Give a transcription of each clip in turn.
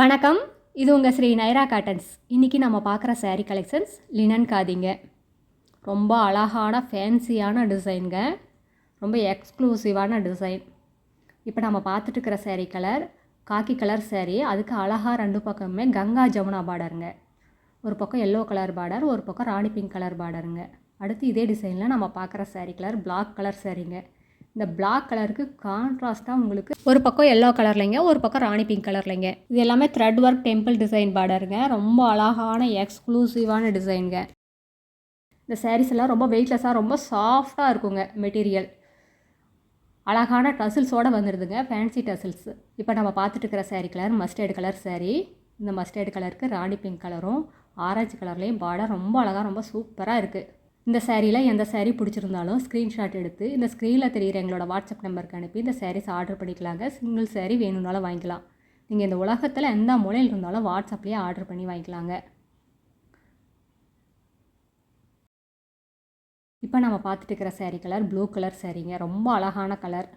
வணக்கம், இது உங்கள் ஸ்ரீ நைரா காட்டன்ஸ். இன்றைக்கி நம்ம பார்க்குற சாரீ கலெக்ஷன்ஸ் லினன் காதிங்க. ரொம்ப அழகான ஃபேன்சியான டிசைனுங்க, ரொம்ப எக்ஸ்க்ளூசிவான டிசைன். இப்போ நம்ம பார்த்துட்டு இருக்கிற சாரீ கலர் காக்கி கலர் சாரீ. அதுக்கு அழகாக ரெண்டு பக்கமுமே கங்கா ஜமுனா பார்டருங்க. ஒரு பக்கம் எல்லோ கலர் பார்டர், ஒரு பக்கம் ராணி பிங்க் கலர் பார்டருங்க. அடுத்து இதே டிசைனில் நம்ம பார்க்குற சாரீ கலர் பிளாக் கலர் சாரீங்க. இந்த பிளாக் கலருக்கு கான்ட்ராஸ்ட்டாக உங்களுக்கு ஒரு பக்கம் எல்லோ கலர்லைங்க, ஒரு பக்கம் ராணி பிங்க் கலர்லைங்க. இது எல்லாமே த்ரெட் ஒர்க் டெம்பிள் டிசைன் பார்டருங்க. ரொம்ப அழகான எக்ஸ்க்ளூசிவான டிசைனுங்க. இந்த சாரீஸ் எல்லாம் ரொம்ப வெயிட்லெஸ்ஸாக ரொம்ப சாஃப்டாக இருக்குங்க மெட்டீரியல். அழகான டசில்ஸோடு வந்துடுதுங்க, ஃபேன்சி டசில்ஸ். இப்போ நம்ம பார்த்துட்டு இருக்கிற sari colour mustard colour sari. இந்த மஸ்டர்டு கலருக்கு ராணி பிங்க் கலரும் ஆரஞ்சு கலர்லேயும் பார்டர் ரொம்ப அழகாக ரொம்ப சூப்பராக இருக்குது. இந்த சாரியில் எந்த சாரீ பிடிச்சிருந்தாலும் ஸ்க்ரீன்ஷாட் எடுத்து இந்த ஸ்க்ரீனில் தெரிகிற எங்களோட வாட்ஸ்அப் நம்பருக்கு அனுப்பி இந்த சாரீஸ் ஆர்டர் பண்ணிக்கலாங்க. சிங்கிள் சாரீ வேணும்னாலும் வாங்கிக்கலாம். நீங்கள் இந்த உலகத்தில் எந்த மூலையில் இருந்தாலும் வாட்ஸ்அப்லேயே ஆர்டர் பண்ணி வாங்கிக்கலாங்க. இப்போ நம்ம பார்த்துட்டு இருக்கிற சாரீ கலர் ப்ளூ கலர் சாரீங்க. ரொம்ப அழகான கலர்.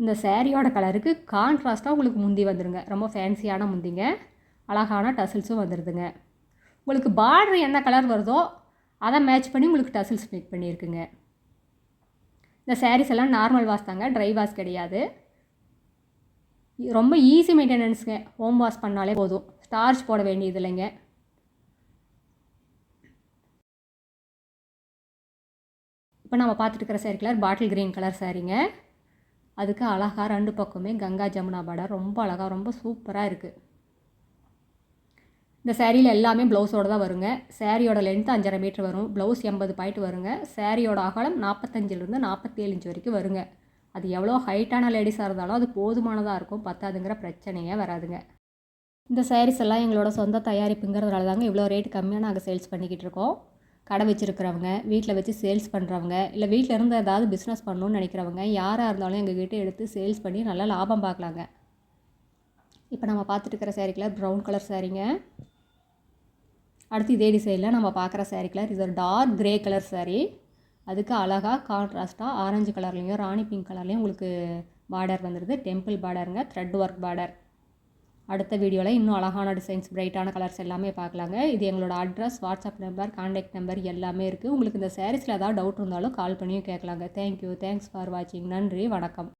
இந்த சாரியோட கலருக்கு கான்ட்ராஸ்ட்டாக உங்களுக்கு முந்தி வந்துடுங்க. ரொம்ப ஃபேன்சியான முந்திங்க, அழகான டசில்ஸும் வந்துடுதுங்க. உங்களுக்கு பார்டர் என்ன கலர் வருதோ அதை மேட்ச் பண்ணி உங்களுக்கு டசில்ஸ் மேக் பண்ணியிருக்குங்க. இந்த சாரீஸ் எல்லாம் நார்மல் வாஷ் தாங்க, ட்ரை வாஷ் கிடையாது. ரொம்ப ஈஸி மெயின்டெனன்ஸுங்க. ஹோம் வாஷ் பண்ணாலே போதும், ஸ்டார்ச் போட வேண்டியது இல்லைங்க. இப்போ நம்ம பார்த்துட்டு இருக்கிற சாரீ கலர் பாட்டில் க்ரீன் கலர் சாரீங்க. அதுக்கு அழகாக ரெண்டு பக்கமே கங்கா ஜமுனா பார்டர் ரொம்ப அழகாக ரொம்ப சூப்பராக இருக்குது. இந்த சாரியில் எல்லாமே ப்ளவுஸோடு தான் வருங்க. சாரியோட லென்த்து 5.5 மீட்டர் வரும். ப்ளவுஸ் 80 பாயிண்ட் வருங்க. சாரியோட அகலம் 45லேருந்து 47 இன்ச் வரைக்கும் வருங்க. அது எவ்வளோ ஹைட்டான லேடிஸாக இருந்தாலும் அது போதுமானதாக இருக்கும், பத்தாதுங்கிற பிரச்சனையே வராதுங்க. இந்த சாரீஸ் எல்லாம் எங்களோட சொந்த தயாரிப்புங்கிறதுனால தாங்க இவ்வளோ ரேட் கம்மியாக நாங்கள் சேல்ஸ் பண்ணிக்கிட்டு இருக்கோம். கடை வச்சுருக்கிறவங்க, வீட்டில் வச்சு சேல்ஸ் பண்ணுறவங்க, இல்லை வீட்டில் இருந்து ஏதாவது பிஸ்னஸ் பண்ணணும்னு நினைக்கிறவங்க யாராக இருந்தாலும் எங்ககிட்ட எடுத்து சேல்ஸ் பண்ணி நல்லா லாபம் பார்க்கலாங்க. இப்போ நம்ம பார்த்துட்டு இருக்கிற சாரீ கலர் ப்ரௌன் கலர் சாரீங்க. அடுத்து இதே டிசைனில் நம்ம பார்க்குற சாரீ கலர் இது ஒரு டார்க் கிரே கலர் சாரீ. அதுக்கு அழகாக கான்ட்ராஸ்ட்டாக ஆரஞ்சு கலர்லேயும் ராணி பிங்க் கலர்லேயும் உங்களுக்கு பார்டர் வந்துடுது. டெம்பிள் பார்டருங்க, த்ரெட் ஒர்க் பார்டர். அடுத்த வீடியோவில் இன்னும் அழகான டிசைன்ஸ், பிரைட்டான கலர்ஸ் எல்லாமே பார்க்கலாங்க. இது எங்களோட address, WhatsApp number, contact number எல்லாமே இருக்குது. உங்களுக்கு இந்த சாரீஸில் ஏதாவது டவுட் இருந்தாலும் கால் பண்ணியும் கேட்கலாங்க. தேங்க்யூ, தேங்க்ஸ் ஃபார் வாட்சிங். நன்றி, வணக்கம்.